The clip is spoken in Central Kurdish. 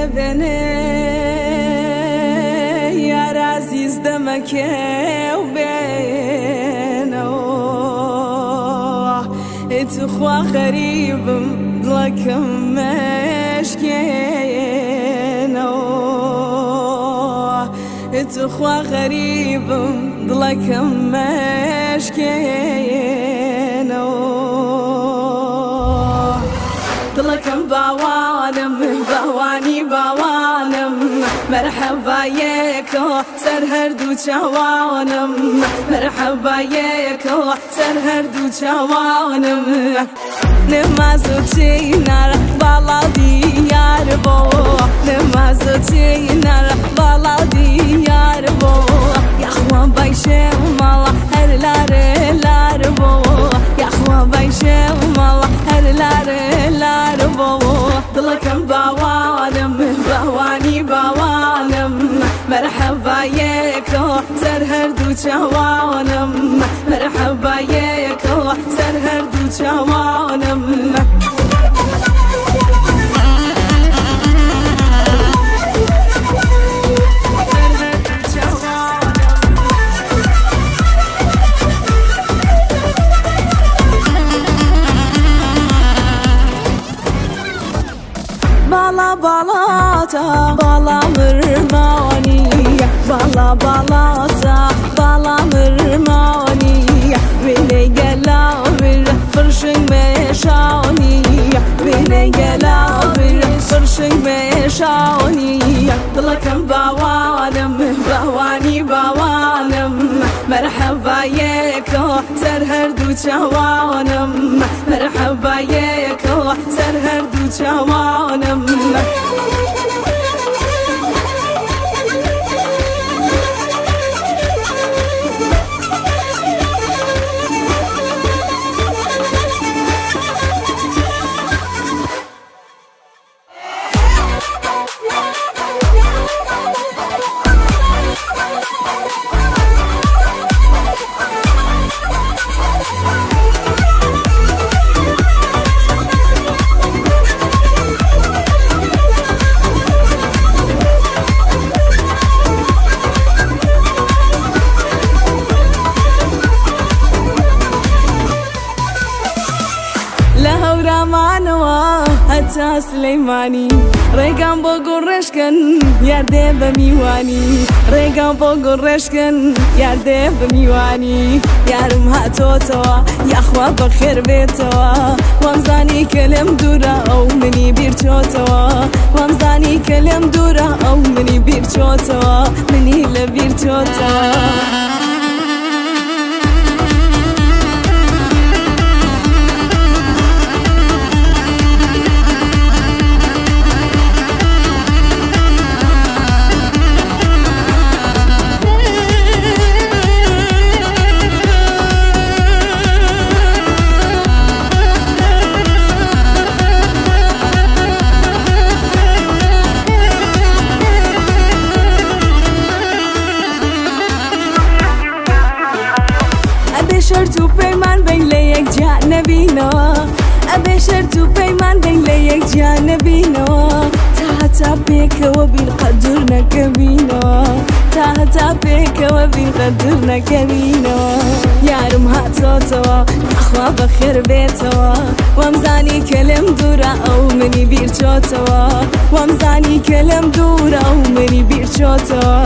بيني يا عزيز دمك وبينه اتخوى غريب ضلك مشكينه اتخوى غريب ضلك مشكينه ضلك باوانم باواني باوانم مرحبا يكو سر هردو چوانم مرحبا يكو سر هردو چوانم نمازو چینر بالا دیار بو نمازو چینر بالا دیار بو یخوان بایشه مالا هر لار بو یخوان بایشه مالا هر لار بو ضلكم باوانم باواني باوانم مرحبا يكو سر هردو چوانم مرحبا يكو سر هردو چوانم بالا بالاتا بالا مرماني بالا بالاتا بالا مرماني بيني قلابر فرشن مشاني بيني قلابر فرشن مشاني ضلكم باوانم باواني باوانم مرحبا يكو سر هردو چوانم مرحبا يكو سر هردو چوانم هتا سليماني ريقان بو قرشكن ياردي بميواني ريقان بو قرشكن ياردي بميواني يارم هاتوتوا ياخوا بخير بيتوا وامزاني كلم دورا او مني بيرتوتوا وامزاني كلم دورا او مني بيرتوتوا مني لبيرتوتوا شرطو پیمان بین لیک جانبینو ابي شرطو پیمان بین لیک جانبینو تا بيك وبالقدر نكبينو تا بيك وبالقدر نكبينو يارم هاتوتوا اخوا بخير بيتوا وامزاني كلم دورا او مني بيرچوتوا وامزاني كلم دورا او مني بيرچوتوا